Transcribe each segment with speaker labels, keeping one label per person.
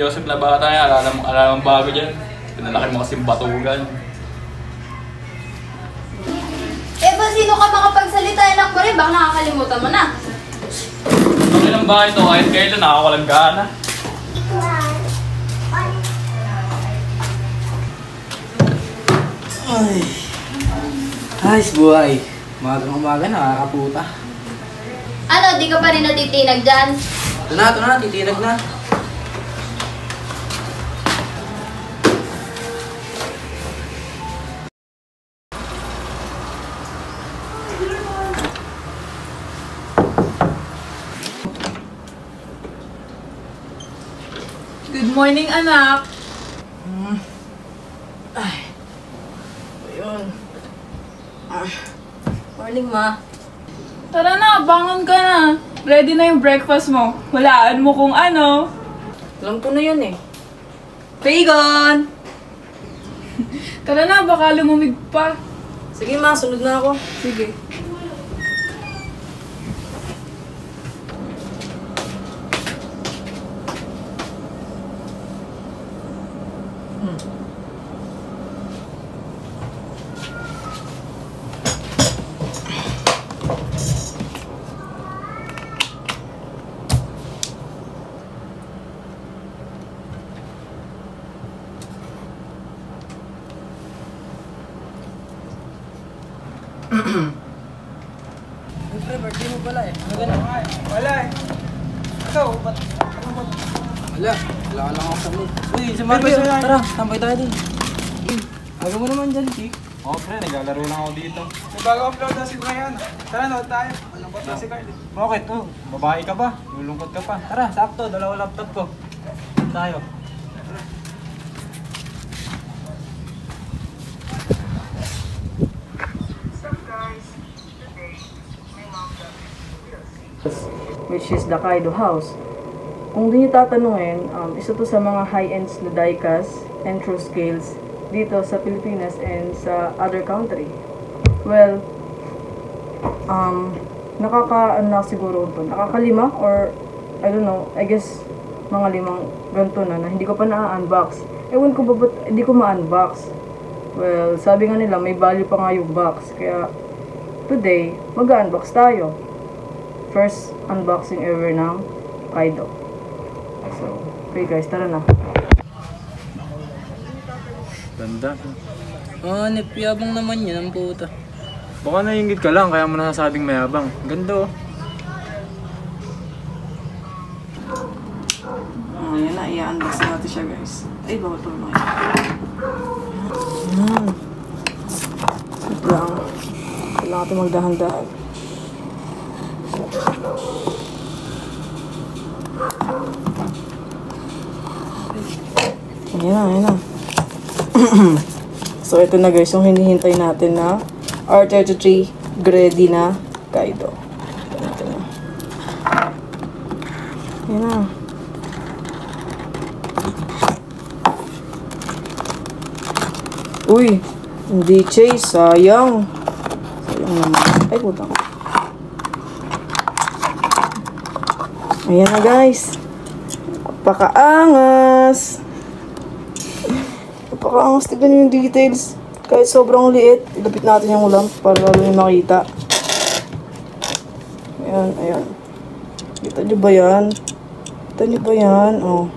Speaker 1: Joseph na bata yan, alam ang bago dyan. Pinalaki mo kasing batugan.
Speaker 2: Eh ba sino ka makapagsalita, anak mo rin? Baka nakakalimutan mo na.
Speaker 1: Ang ilang ba ito kahit kailan nakakawalang gana.
Speaker 3: Ay. Ayos buhay. Umaga nakakaputa.
Speaker 2: Ano, di ka pa rin natitinag dyan?
Speaker 3: Ito na, titinag na.
Speaker 4: Good morning, anak.
Speaker 3: Ay. Ayun.
Speaker 2: Morning, ma.
Speaker 4: Tara na, bangon ka na. Ready na yung breakfast mo. Walaan mo kung ano.
Speaker 3: Alam ko na yun eh. Pagan!
Speaker 4: Tara na, baka lumamig pa.
Speaker 3: Sige ma, sunod na ako.
Speaker 4: Sige.
Speaker 3: Siyempre, birthday mo pala eh. Ano ganun?
Speaker 5: Wala eh. Ikaw, ba't?
Speaker 3: Wala ka lang ako sa mood. Uy, si Mario, tara, tambay tayo din. Aga mo naman dyan, Chick.
Speaker 1: Oo pre, naglalaro lang ako dito.
Speaker 5: May bago upload na si Brian. Tara, nood tayo. Malungkot na si Carl.
Speaker 1: Bakit? Oh, babae ka ba? Lulungkot ka pa.
Speaker 3: Tara, sakto, dalawa laptop ko. Tayo.
Speaker 6: Which is the Kaido House. Kung di nyo tatanungin, isa to sa mga high-end na diecast and true scales dito sa Pilipinas and sa other country. Well, siguro ito, nakakalima or I don't know, I guess mga 5 ganito na hindi ko pa na-unbox. Ewan ko ba ba't hindi ko ma-unbox? Well, sabi nga nila may value pa nga yung box. Kaya today, mag-unbox tayo. First unboxing ever ng Kaido. So, okay guys, tara na.
Speaker 1: Ganda.
Speaker 3: Nipyabang naman yan ang puta.
Speaker 1: Baka naiingit ka lang, kaya mo nasasabing mayabang. Ganda oh.
Speaker 6: Yan na, i-unbox natin siya guys. Ay, bawal pa naman. Wait lang. Kailangan natin magdahan-dahan. Ayan na. So, ito na guys, yung hinihintay natin na R33 Grady na Kaido. Ito na. Ayan na. Uy! Hindi chase, sayang. Sayang naman. Ay, putang. Ayan na guys. Napakaangas. Napakaangas. Tignan nyo yung details. Kahit sobrang liit, ilapit natin yung lamp para lalo yung makita. Ayan, ayan. Kita nyo ba yan? Kita nyo ba yan? Oh.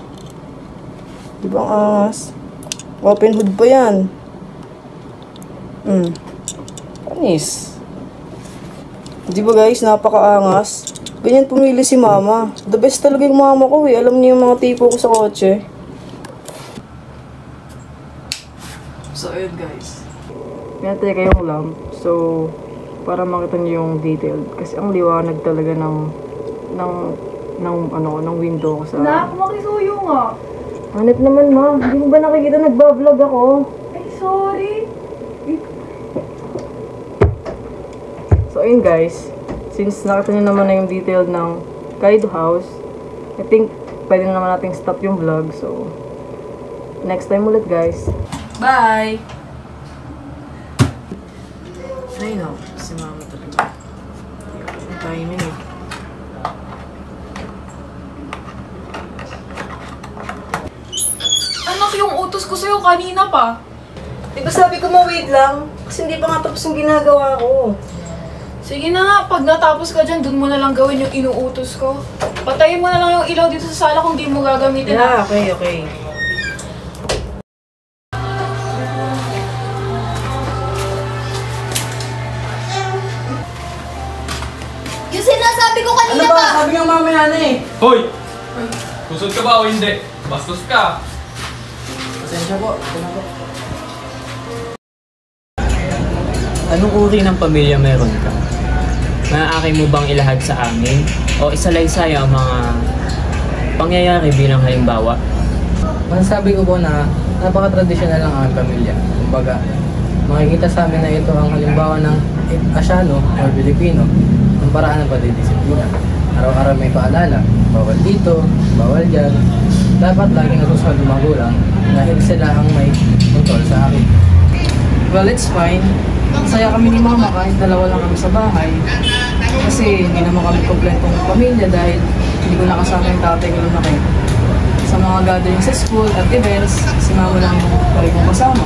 Speaker 6: Di ba ang angas? Open hood pa yan. Panis. Di ba guys, napakaangas. Ganyan pumili si mama. The best talaga yung mama ko eh. Alam niyo yung mga tipo ko sa kotse. So, ayun guys. Pinatay kayong lamp. So, para makita niyo yung detail. Kasi ang liwanag talaga ng window ko sa...
Speaker 4: Nak, makisuyo nga.
Speaker 6: Hanip naman ma. Hindi mo ba nakikita nagbablog ako?
Speaker 4: Ay, sorry.
Speaker 6: So, ayun guys. Since nakita nyo naman na yung detail ng Kaido House, I think pwede na naman natin stop yung vlog. So, next time ulit guys. Bye! Ay no, si mama talaga. Ang timing eh.
Speaker 4: inuutos ko sa'yo kanina pa.
Speaker 6: Di ba sabi ko ma-wait lang? Kasi hindi pa nga tapos yung ginagawa ko.
Speaker 4: Sige na nga, pag natapos ka dyan, dun mo na lang gawin yung inuutos ko. Patayin mo na lang yung ilaw dito sa sala kung di mo gagamitin.
Speaker 6: Yeah, okay.
Speaker 2: Yung sinasabi ko
Speaker 3: Ano
Speaker 2: kanina
Speaker 3: ba?
Speaker 2: pa!
Speaker 3: Sabi ng mamaya na eh.
Speaker 1: Hoy! Susod ka ba o hindi? Bastos ka.
Speaker 3: Pasensya po. Ito na po.
Speaker 7: Anong uri ng pamilya meron ka? Maaari mo bang ilahad sa amin? O isalaysay ang mga pangyayari bilang halimbawa?
Speaker 3: Masasabi ko po na napaka-tradisyonal ng aming pamilya. Kumbaga, makikita sa amin na ito ang halimbawa ng Asyano o Pilipino ang paraan ng pagdidisiplina. Araw-araw may paalala, bawal dito, bawal dyan. Dapat laging natusunod ng magulang dahil sila ang may kontrol sa akin.
Speaker 6: Well, it's fine. Masaya kami ni Mama kahit dalawa lang kami sa bahay. Kasi hindi naman kami kompletong pamilya dahil hindi ko nakasama yung tatay ko lumaki. Sa mga gathering sa school at events, si Mama lang yung pwede kong kasama.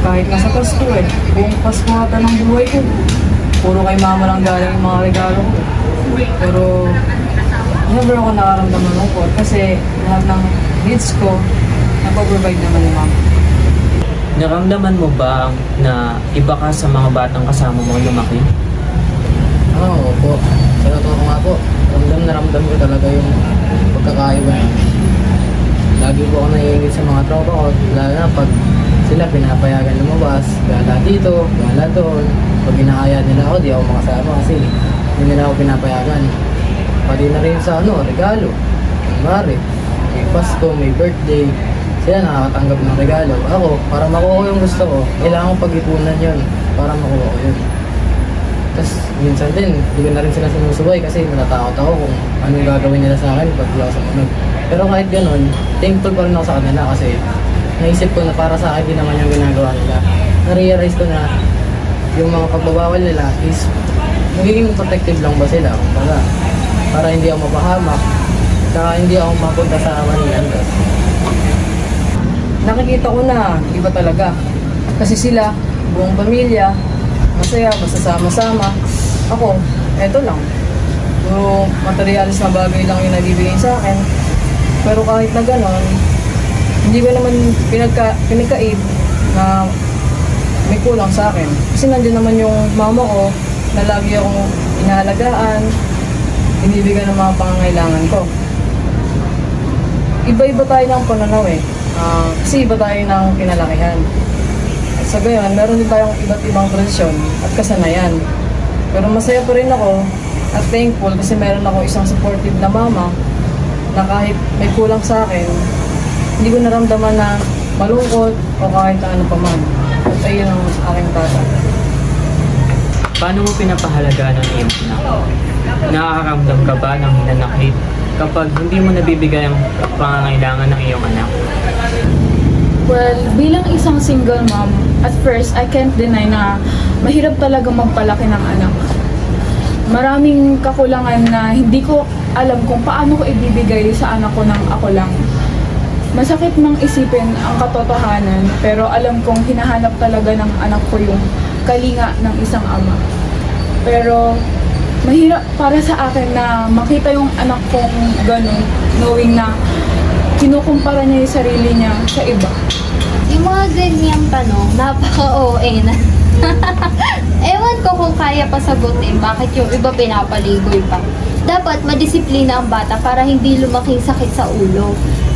Speaker 6: Kahit nasa Pasko buong Pasko ata ng buhay ko. Puro kay Mama lang galing yung mga regalo ko. Pero never ako nakaramdam ng lungkot kasi lahat ng needs ko napaprovide naman ni Mama.
Speaker 7: Naramdaman mo ba na iba ka sa mga batang kasama mo lumaki?
Speaker 3: Oo po. Sa totoo ko nga po, ramdam ko talaga yung pagkakaiba. Lagi po ako naiingit sa mga tropa ko, lalo na pag sila pinapayagan lumabas, gala dito, gala doon. Pag inaaya nila ako, di ako makasama kasi hindi nila ako pinapayagan. Pati na rin sa regalo. Kunwari, may Pasko, may birthday, sila nakakatanggap ng regalo. Ako, para makuha ko yung gusto ko, kailangan ko pag-ipunan yun para makuha ko yun. Tapos minsan din, hindi ko na rin sila sinusubay kasi natatakot ako kung anong gagawin nila sa akin pag wala sa manod. Pero kahit ganun, thankful pa rin ako sa kanila kasi naisip ko na para sa akin din naman yung ginagawa nila. Na-realize ko na yung mga pagbabawal nila is magiging protective lang ba sila? Kumbaga, para hindi ako mapahamak, saka hindi ako mapunta sa manilandas.
Speaker 6: Nakikita ko na iba talaga. Kasi sila, buong pamilya, masaya, basta sama-sama. Ako, eto lang. Puro materialis na bagay lang yung nabibigay sa akin. Pero kahit na ganon, hindi ko naman pinagkaib na may kulang sa akin. Kasi nandiyan naman yung mama ko na lagi akong inahalagaan, binibigyan ng mga pangangailangan ko. Iba-iba tayo ng pananaw kasi iba tayo ng kinalakihan. At sa gayon, meron din tayong iba't ibang tradisyon at kasanayan. Pero masaya pa rin ako at thankful kasi meron ako isang supportive na mama na kahit may kulang sa akin, hindi ko naramdaman na malungkot o kahit na ano pa man. At ayun ang aking tatay.
Speaker 7: Paano mo pinapahalagaan ang iyong anak? Nakakaramdam ka ba ng hinanakit kapag hindi mo nabibigay ang pangangailangan ng iyong anak?
Speaker 4: Well, bilang isang single mom, at first, I can't deny na mahirap talaga magpalaki ng anak. Maraming kakulangan na hindi ko alam kung paano ko ibibigay sa anak ko ng ako lang. Masakit mang isipin ang katotohanan, pero alam kong hinahanap talaga ng anak ko yung kalinga ng isang ama. Pero mahirap para sa akin na makita yung anak kong ganun, knowing na kinukumpara niya yung sarili niya sa iba.
Speaker 2: Yung mga ganyang tanong, napaka-OA na. Ewan ko kung kaya pa sagutin bakit yung iba pinapaligoy pa. Dapat madisiplina ang bata para hindi lumaking sakit sa ulo.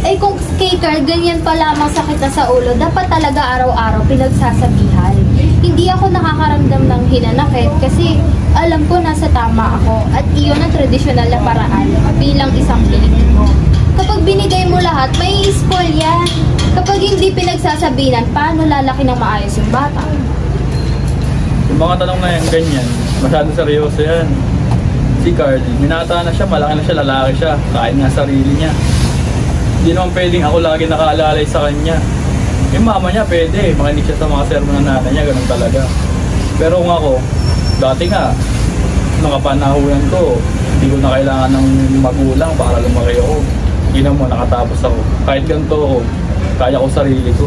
Speaker 2: Kung skater, ganyan pa lamang sakit na sa ulo, dapat talaga araw-araw pinagsasabihan. Hindi ako nakakaramdam ng hinanakit kasi alam ko nasa tama ako at iyon ang tradisyonal na paraan bilang isang Pilipino. Kapag binigay mo lahat, may spoil yan. Kapag hindi pinagsasabihan, paano lalaki ng maayos yung bata?
Speaker 1: Yung mga tanong na yan, ganyan, masyadong seryoso yan. Si Carl, minata na siya, malaki na siya, lalaki siya, kain nga sarili niya. Hindi naman pwedeng ako lagi nakaalalay sa kanya. Yung mama niya pwede, makinig siya sa mga sermon ng nanay niya, ganun talaga. Pero kung ako, dati nga, nung kapanahunan ko, hindi ko na kailangan ng magulang para lumaki ako. Hindi mo, nakatapos ako. Kahit ganito ako, kaya ko sarili ko.